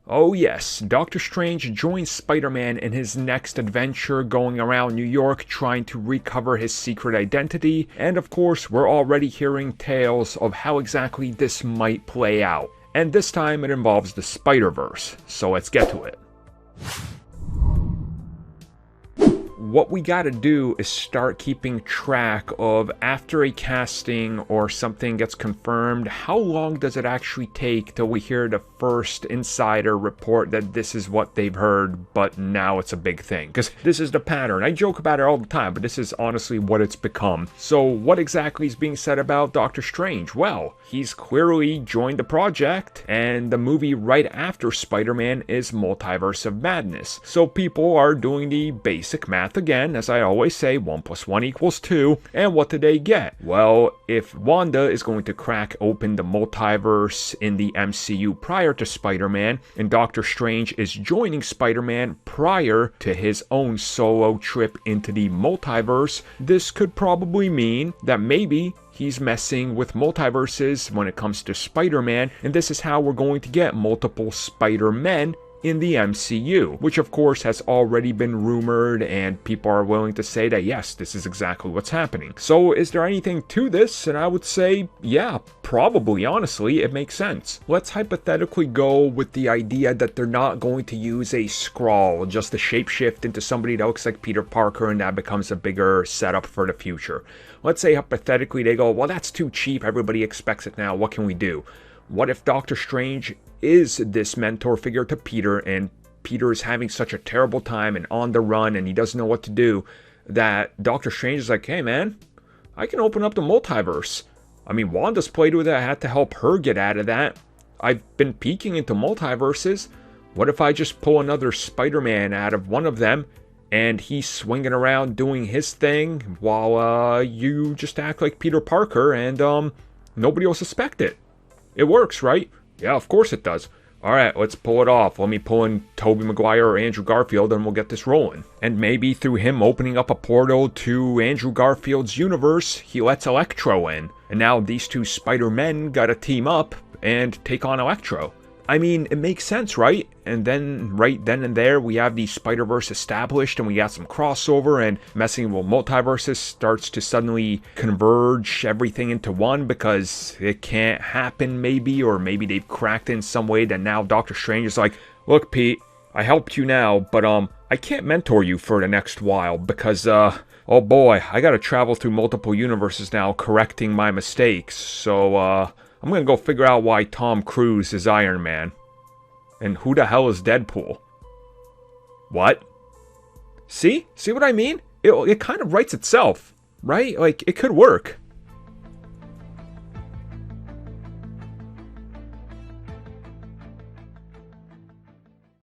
Oh yes, Doctor Strange joins Spider-Man in his next adventure going around New York trying to recover his secret identity, and of course we're already hearing tales of how exactly this might play out. And this time it involves the Spider-Verse, so let's get to it. What we gotta do is start keeping track of, after a casting or something gets confirmed, how long does it actually take till we hear the first insider report that this is what they've heard, but now it's a big thing. Because this is the pattern. I joke about it all the time, but this is honestly what it's become. So what exactly is being said about Doctor Strange? Well, he's clearly joined the project, and the movie right after Spider-Man is Multiverse of Madness. So people are doing the basic math again, as I always say, 1 + 1 = 2, and what did they get? Well, if Wanda is going to crack open the multiverse in the MCU prior to Spider-Man, and Doctor Strange is joining Spider-Man prior to his own solo trip into the multiverse, this could probably mean that maybe he's messing with multiverses when it comes to Spider-Man, and this is how we're going to get multiple Spider-Men in the MCU, which of course has already been rumored, and people are willing to say that yes, this is exactly what's happening. So is there anything to this? And I would say, yeah, probably, honestly, it makes sense. Let's hypothetically go with the idea that they're not going to use a Skrull just to shapeshift into somebody that looks like Peter Parker, and that becomes a bigger setup for the future. Let's say hypothetically they go, well, that's too cheap, everybody expects it now, what can we do? What if Doctor Strange is this mentor figure to Peter, and Peter is having such a terrible time and on the run and he doesn't know what to do, that Doctor Strange is like, hey man, I can open up the multiverse. I mean, Wanda's played with it, I had to help her get out of that. I've been peeking into multiverses. What if I just pull another Spider-Man out of one of them, and he's swinging around doing his thing while you just act like Peter Parker, and nobody will suspect it. It works, right? Yeah, of course it does. Alright, let's pull it off. Let me pull in Tobey Maguire or Andrew Garfield and we'll get this rolling. And maybe through him opening up a portal to Andrew Garfield's universe, he lets Electro in. And now these two Spider-Men gotta team up and take on Electro. I mean, it makes sense, right? And then, right then and there, we have the Spider-Verse established, and we got some crossover, and messing with multiverses starts to suddenly converge everything into one, because it can't happen, maybe, or maybe they've cracked it in some way that now Doctor Strange is like, look, Pete, I helped you now, but, I can't mentor you for the next while, because, oh boy, I gotta travel through multiple universes now, correcting my mistakes, so, I'm gonna go figure out why Tom Cruise is Iron Man. And who the hell is Deadpool? What? See? See what I mean? It kind of writes itself, right? Like, it could work.